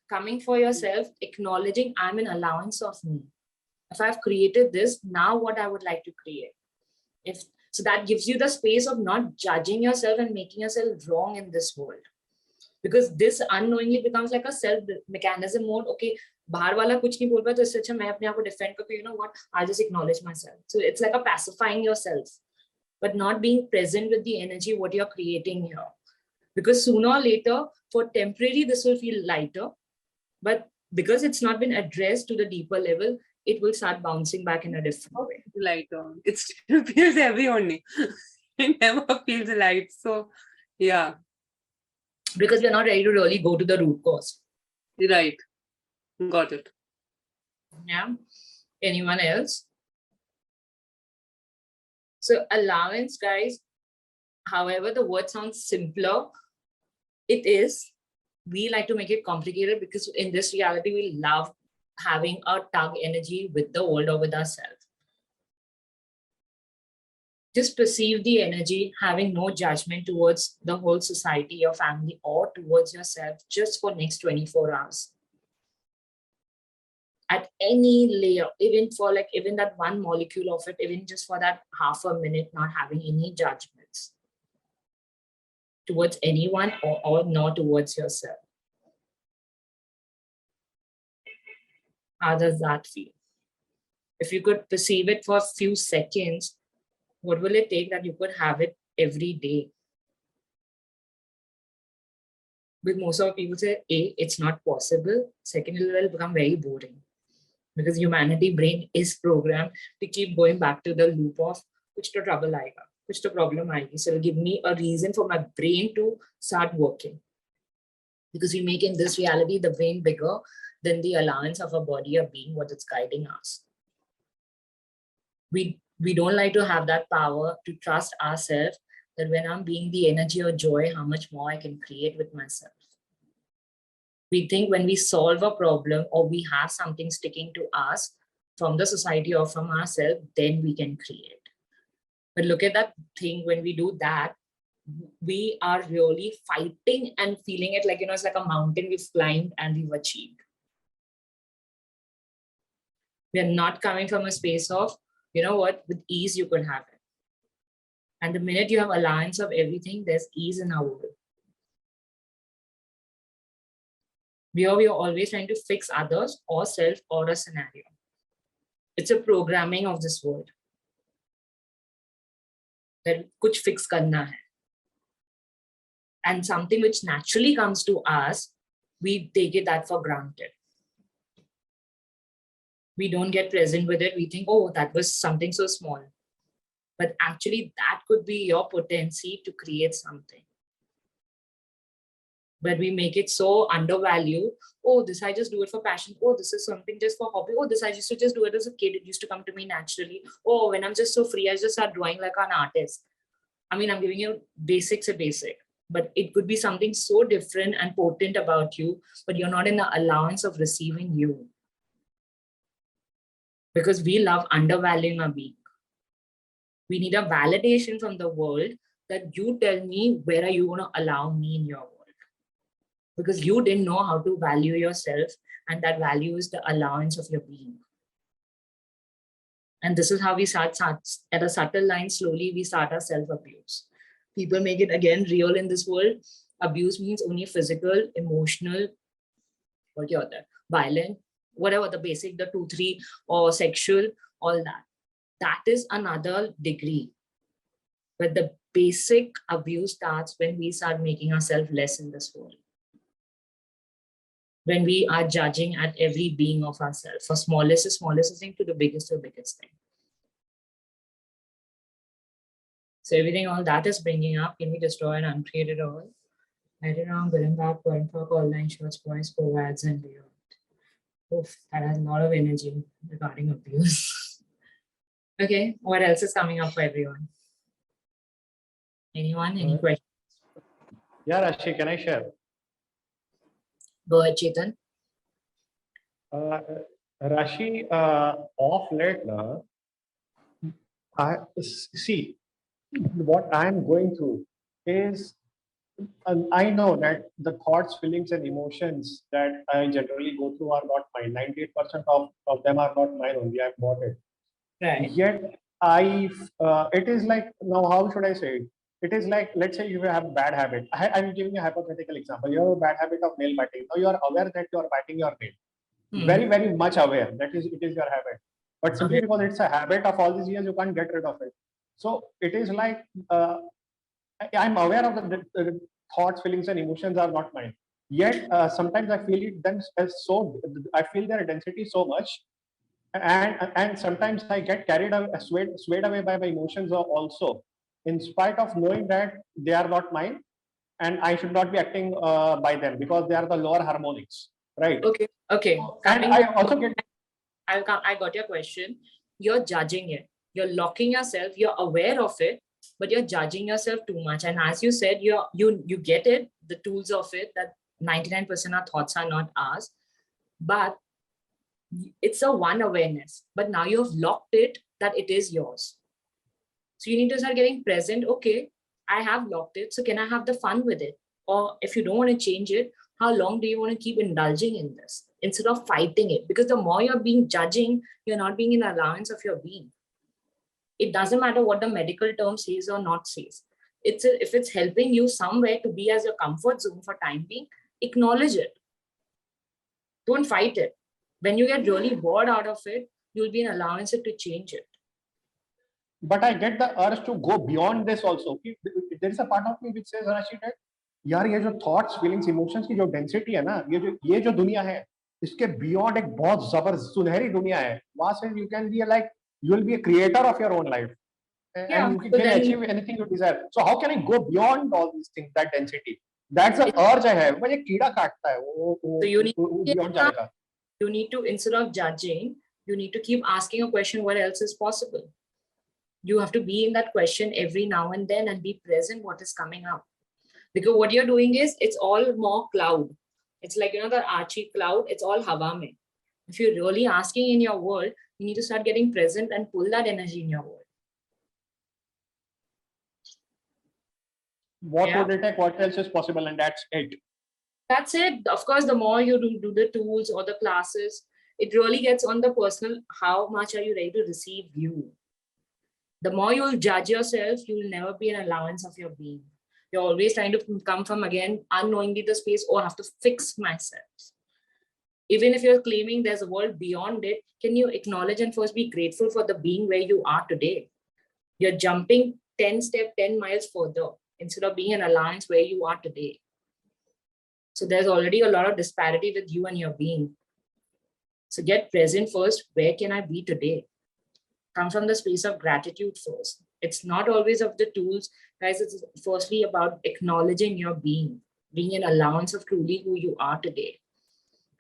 coming for yourself, acknowledging I'm an allowance of me. If I've created this, now what I would like to create. So that gives you the space of not judging yourself and making yourself wrong in this world. Because this unknowingly becomes like a self mechanism mode. Okay, bahar wala kuch nahi bol paya, to isse acha main apne aap ko defend karke, you know what, I'll just acknowledge myself. So it's like a pacifying yourself, but not being present with the energy what you're creating here. Because sooner or later, for temporary, this will feel lighter, but because it's not been addressed to the deeper level, it will start bouncing back in a different way. Lighter. It still feels heavy only. It never feels light. So, yeah. Because we're not ready to really go to the root cause. Right. Got it. Yeah. Anyone else? So allowance, guys, however the word sounds simpler, it is. We like to make it complicated because in this reality, we love having a tug energy with the world or with ourselves. Just perceive the energy, having no judgment towards the whole society, your family, or towards yourself, just for next 24 hours. At any layer, even for like, even that one molecule of it, even just for that half a minute, not having any judgments towards anyone or not towards yourself. How does that feel? If you could perceive it for a few seconds, what will it take that you could have it every day? But most of people say, A, it's not possible. Secondly, it will become very boring. Because humanity brain is programmed to keep going back to the loop of kuch to trouble aayega, kuch to problem aayegi. So it'll give me a reason for my brain to start working. Because we make in this reality the brain bigger than the allowance of our body or being what it's guiding us. We don't like to have that power to trust ourselves that when I'm being the energy or joy, how much more I can create with myself. We think when we solve a problem or we have something sticking to us from the society or from ourselves, then we can create. But look at that thing, when we do that, we are really fighting and feeling it like, you know, it's like a mountain we've climbed and we've achieved. We are not coming from a space of, you know what, with ease you could have it. And the minute you have allowance of everything, there's ease in our world. We are always trying to fix others or self or a scenario. It's a programming of this world. That kuch fix karna hai. And something which naturally comes to us, we take it that for granted. We don't get present with it. We think, oh, that was something so small. But actually, that could be your potency to create something. But we make it so undervalued. Oh, this I just do it for passion. Oh, this is something just for hobby. Oh, this I used to just do it as a kid. It used to come to me naturally. Oh, when I'm just so free, I just start drawing like an artist. I mean, I'm giving you basics of basic. But it could be something so different and potent about you, but you're not in the allowance of receiving you. Because we love undervaluing our being. We need a validation from the world that you tell me where are you going to allow me in your world. Because you didn't know how to value yourself, and that value is the allowance of your being. And this is how we start at a subtle line, slowly we start our self-abuse. People make it again real in this world. Abuse means only physical, emotional, violent, whatever the basic, the 2, 3, or sexual, all that. That is another degree. But the basic abuse starts when we start making ourselves less in this world. When we are judging at every being of ourselves, for smallest thing to the biggest thing. So everything, all that is bringing up, can we destroy and uncreate it all? I don't know, good and bad, point for all line shorts, boys, co-ads, and beyond. Oof, that has a lot of energy regarding abuse. Okay, what else is coming up for everyone? Anyone, any questions? Yeah, Rashi, can I share? Go ahead, Chetan. Rashi, off late now, I see what I'm going through is I know that the thoughts, feelings, and emotions that I generally go through are not mine. 98% of them are not mine only. I've bought it. Right. Yet it is like, now, how should I say it? It is like, let's say you have a bad habit. I'm giving a hypothetical example. You have a bad habit of nail biting. Now you are aware that you are biting your nail. Very, very much aware that it is your habit. But simply because it's a habit of all these years, you can't get rid of it. So it is like, I'm aware of the thoughts, feelings, and emotions are not mine. Yet sometimes I feel it then as so. I feel their density so much, and sometimes I get carried away, swayed away by my emotions also, in spite of knowing that they are not mine, and I should not be acting by them because they are the lower harmonics, right? Okay. Okay. And I also get. I got your question. You're judging it. You're locking yourself. You're aware of it, but you're judging yourself too much. And as you said, you get it, the tools of it, that 99% of thoughts are not ours, but it's a one awareness. But now you've locked it that it is yours. So you need to start getting present. Okay, I have locked it. So can I have the fun with it? Or if you don't want to change it, how long do you want to keep indulging in this instead of fighting it? Because the more you're being judging, you're not being in allowance of your being. It doesn't matter what the medical term says or not says. If it's helping you somewhere to be as your comfort zone for time being, acknowledge it. Don't fight it. When you get really bored out of it, you'll be in allowance it to change it. But I get the urge to go beyond this also. There is a part of me which says, Rashid, that यार ये जो thoughts, feelings, emotions की जो density है ना, ये जो दुनिया है, इसके beyond एक बहुत जबरदस्त सुनहरी दुनिया है. वहाँ से you can be like, you will be a creator of your own life, and you can achieve anything you desire. So how can I go beyond all these things, that density? That's the urge I have. मुझे कीड़ा काटता है So you beyond जाने का. You need to, instead of judging, you need to keep asking a question, what else is possible? You have to be in that question every now and then and be present what is coming up. Because what you're doing is, it's all more cloud. It's like, the Archie cloud, it's all hawa mein. If you're really asking in your world, you need to start getting present and pull that energy in your world. What would it take? What else is possible? And that's it. That's it. Of course, the more you do the tools or the classes, it really gets on the personal, how much are you ready to receive you? The more you'll judge yourself, you'll never be an allowance of your being. You're always trying to come from, again, unknowingly the space, oh, I have to fix myself. Even if you're claiming there's a world beyond it, can you acknowledge and first be grateful for the being where you are today? You're jumping 10 miles further instead of being an allowance where you are today. So there's already a lot of disparity with you and your being. So get present first. Where can I be today? Come from the space of gratitude first. It's not always of the tools, guys. It's firstly about acknowledging your being an allowance of truly who you are today.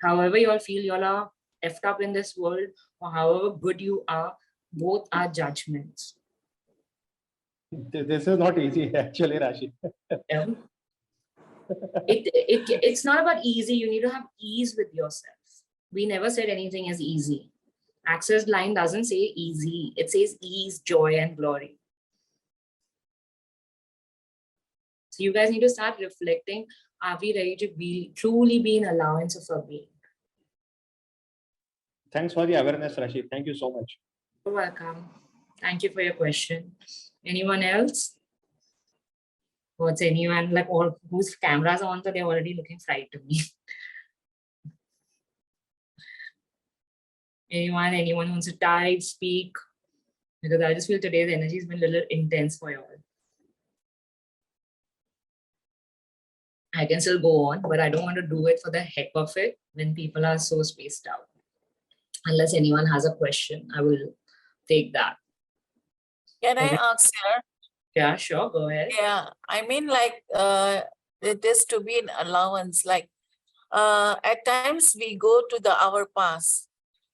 However you all feel you all are effed up in this world, or however good you are, both are judgments. This is not easy, actually, Rashi. It's not about easy. You need to have ease with yourself. We never said anything is easy. Access line doesn't say easy. It says ease, joy, and glory. So you guys need to start reflecting. Are we ready to truly be an allowance of our being? Thanks for the awareness, Rashid. Thank you so much. You're welcome. Thank you for your question. Anyone else? What's anyone like, or whose cameras are on, so they're already looking fried to me. Anyone wants to type, speak? Because I just feel today's energy has been a little intense for you all. I can still go on, but I don't want to do it for the heck of it when people are so spaced out. Unless anyone has a question, I will take that. Can I ask her? Yeah, sure, go ahead. Yeah, I mean, like, it is to be an allowance. Like, at times we go to our past.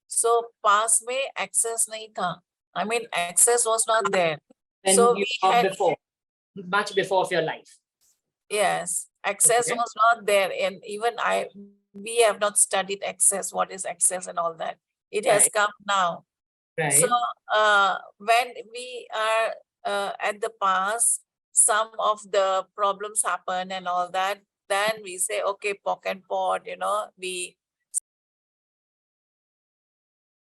So past mein access nahi tha. I mean, access was not there. When so you we had before, much before of your life. Yes, access Okay. was not there, and even we have not studied access. What is access and all that? It has Right. come now. Right. So when we are at the past, some of the problems happen and all that, then we say, okay, pock and pot, we